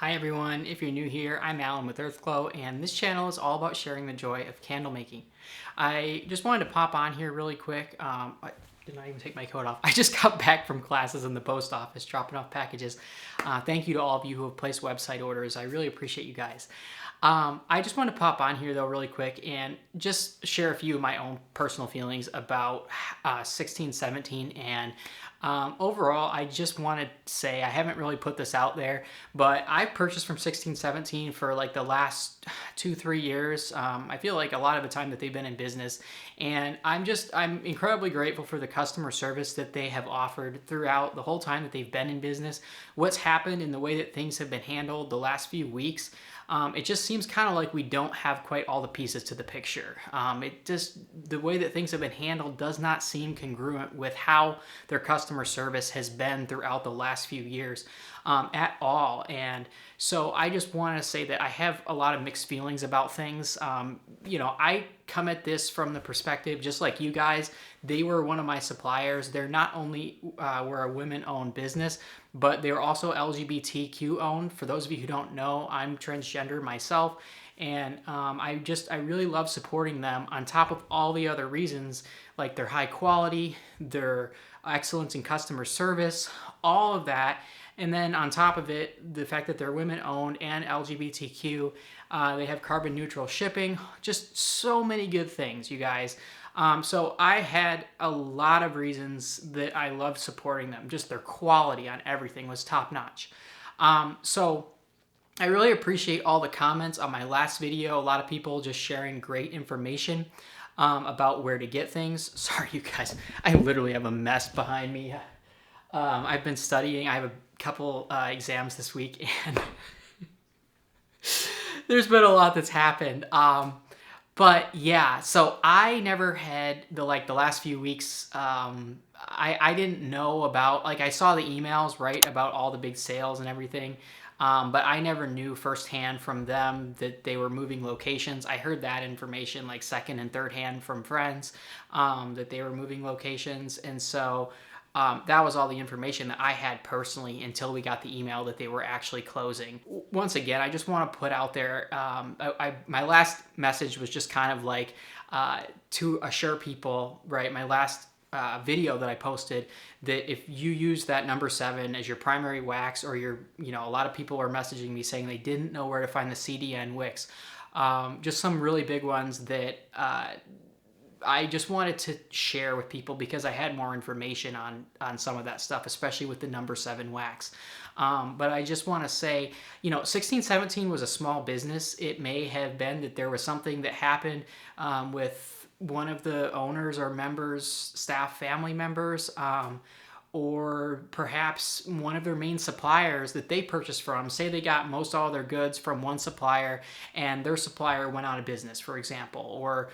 Hi everyone, if you're new here, I'm Allen with Earthglow, and this channel is all about sharing the joy of candle making. I just wanted to pop on here really quick. I did not even take my coat off. I just got back from classes in the post office, dropping off packages. Thank you to all of you who have placed website orders. I really appreciate you guys. I just want to pop on here though really quick and just share a few of my own personal feelings about 1617 and overall, I just want to say I haven't really put this out there, but I've purchased from 1617 for like the last 2-3 years. I feel like a lot of the time that they've been in business, and I'm incredibly grateful for the customer service that they have offered throughout the whole time that they've been in business. What's happened in the way that things have been handled the last few weeks, it just seems kind of like we don't have quite all the pieces to the picture. The way that things have been handled does not seem congruent with how their customer service has been throughout the last few years at all. And so I just want to say that I have a lot of mixed feelings about things. I come at this from the perspective, just like you guys, they were one of my suppliers. They're not only were a women-owned business, but they're also LGBTQ owned. For those of you who don't know, I'm transgender myself, and I really love supporting them on top of all the other reasons, like their high quality, their excellence in customer service, all of that. And then on top of it, the fact that they're women owned and LGBTQ, they have carbon neutral shipping, just so many good things, you guys. So I had a lot of reasons that I loved supporting them. Just their quality on everything was top notch. So I really appreciate all the comments on my last video. A lot of people just sharing great information about where to get things. Sorry, you guys, I literally have a mess behind me. I've been studying. I have a couple exams this week, and there's been a lot that's happened. But yeah, so I never had the last few weeks. I didn't know about, I saw the emails, right, about all the big sales and everything. But I never knew firsthand from them that they were moving locations. I heard that information like second and third hand from friends, that they were moving locations. And so that was all the information that I had personally until we got the email that they were actually closing. Once again, I just want to put out there, my last message was just kind of like to assure people, right, my last video that I posted, that if you use that number 7 as your primary wax, or a lot of people are messaging me saying they didn't know where to find the CDN wicks, just some really big ones that I just wanted to share with people because I had more information on some of that stuff, especially with the number 7 wax. But I just want to say, 1617 was a small business. It may have been that there was something that happened with one of the owners or members, staff, family members, or perhaps one of their main suppliers that they purchased from. Say they got most all their goods from one supplier and their supplier went out of business, for example, or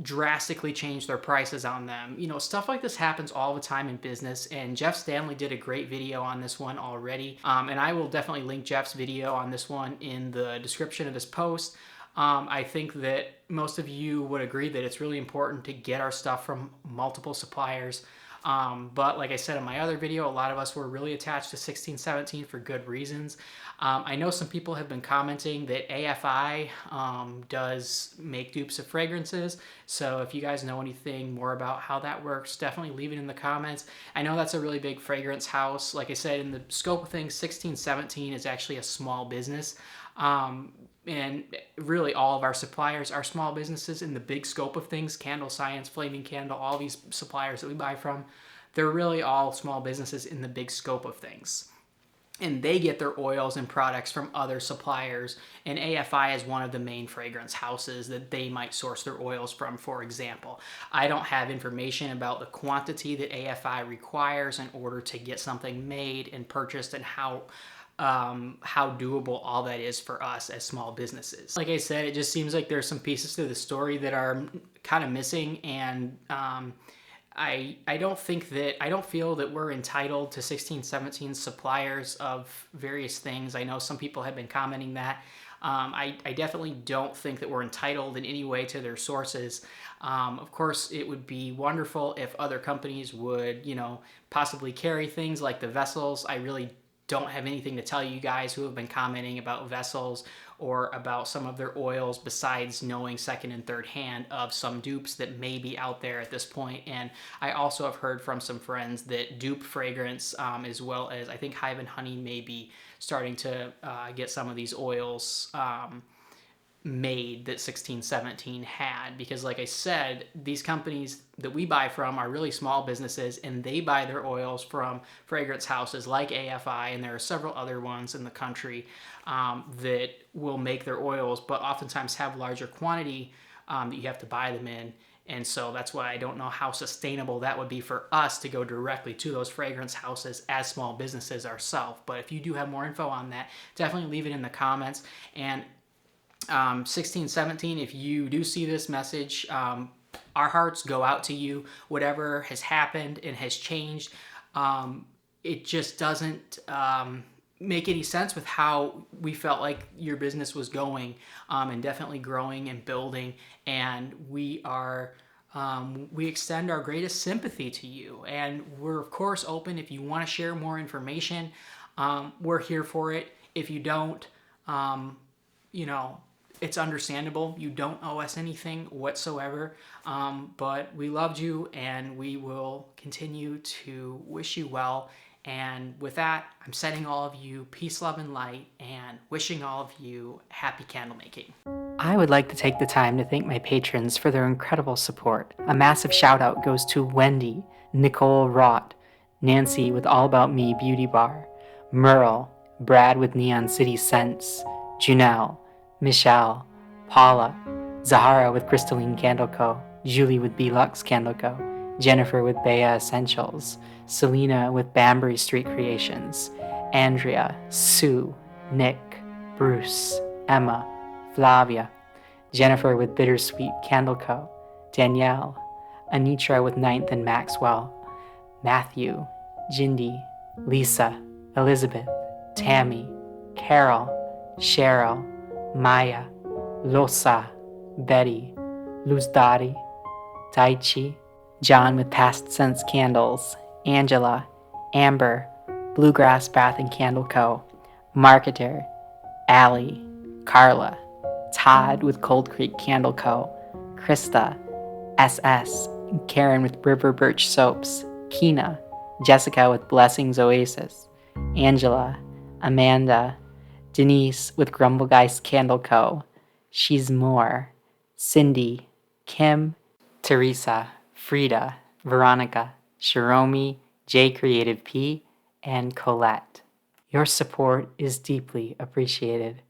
drastically changed their prices on them. Stuff like this happens all the time in business, and Jeff Standley did a great video on this one already. And I will definitely link Jeff's video on this one in the description of this post. I think that most of you would agree that it's really important to get our stuff from multiple suppliers. But like I said in my other video, a lot of us were really attached to 1617 for good reasons. I know some people have been commenting that AFI does make dupes of fragrances. So if you guys know anything more about how that works, definitely leave it in the comments. I know that's a really big fragrance house. Like I said, in the scope of things, 1617 is actually a small business. And really all of our suppliers are small businesses in the big scope of things. Candle Science, Flaming Candle, all these suppliers that we buy from, they're really all small businesses in the big scope of things. And they get their oils and products from other suppliers, and AFI is one of the main fragrance houses that they might source their oils from, for example. I don't have information about the quantity that AFI requires in order to get something made and purchased, and how doable all that is for us as small businesses. Like I said, it just seems like there's some pieces to the story that are kind of missing, and I don't feel that we're entitled to 1617 suppliers of various things. I know some people have been commenting that. I definitely don't think that we're entitled in any way to their sources. Of course, it would be wonderful if other companies would, possibly carry things like the vessels. I really don't have anything to tell you guys who have been commenting about vessels or about some of their oils, besides knowing second and third hand of some dupes that may be out there at this point. And I also have heard from some friends that dupe fragrance, as well as I think Hive and Honey may be starting to get some of these oils made that 1617 had, because like I said, these companies that we buy from are really small businesses, and they buy their oils from fragrance houses like AFI, and there are several other ones in the country that will make their oils, but oftentimes have larger quantity that you have to buy them in. And so that's why I don't know how sustainable that would be for us to go directly to those fragrance houses as small businesses ourselves. But if you do have more info on that, definitely leave it in the comments. And 1617, if you do see this message, our hearts go out to you. Whatever has happened and has changed, it just doesn't make any sense with how we felt like your business was going, and definitely growing and building. And we extend our greatest sympathy to you, and we're of course open. If you want to share more information, we're here for it. If you don't, it's understandable. You don't owe us anything whatsoever, but we loved you, and we will continue to wish you well. And with that, I'm sending all of you peace, love, and light, and wishing all of you happy candle making. I would like to take the time to thank my patrons for their incredible support. A massive shout out goes to Wendy, Nicole Rott, Nancy with All About Me Beauty Bar, Merle, Brad with Neon City Scents, Junelle, Michelle, Paula, Zahara with Crystalline Candle Co., Julie with B-Lux Candle Co., Jennifer with Bea Essentials, Selena with Banbury Street Creations, Andrea, Sue, Nick, Bruce, Emma, Flavia, Jennifer with Bittersweet Candle Co., Danielle, Anitra with Ninth and Maxwell, Matthew, Jindy, Lisa, Elizabeth, Tammy, Carol, Cheryl, Maya, Losa, Betty, Luzdari, Daichi, John with Past Sense Candles, Angela, Amber, Bluegrass Bath and Candle Co., Marketer, Allie, Carla, Todd with Cold Creek Candle Co., Krista, SS, Karen with River Birch Soaps, Kina, Jessica with Blessings Oasis, Angela, Amanda, Denise with Grumblegeist Candle Co., She's More, Cindy, Kim, Teresa, Frida, Veronica, Shiromi, J Creative P, and Colette. Your support is deeply appreciated.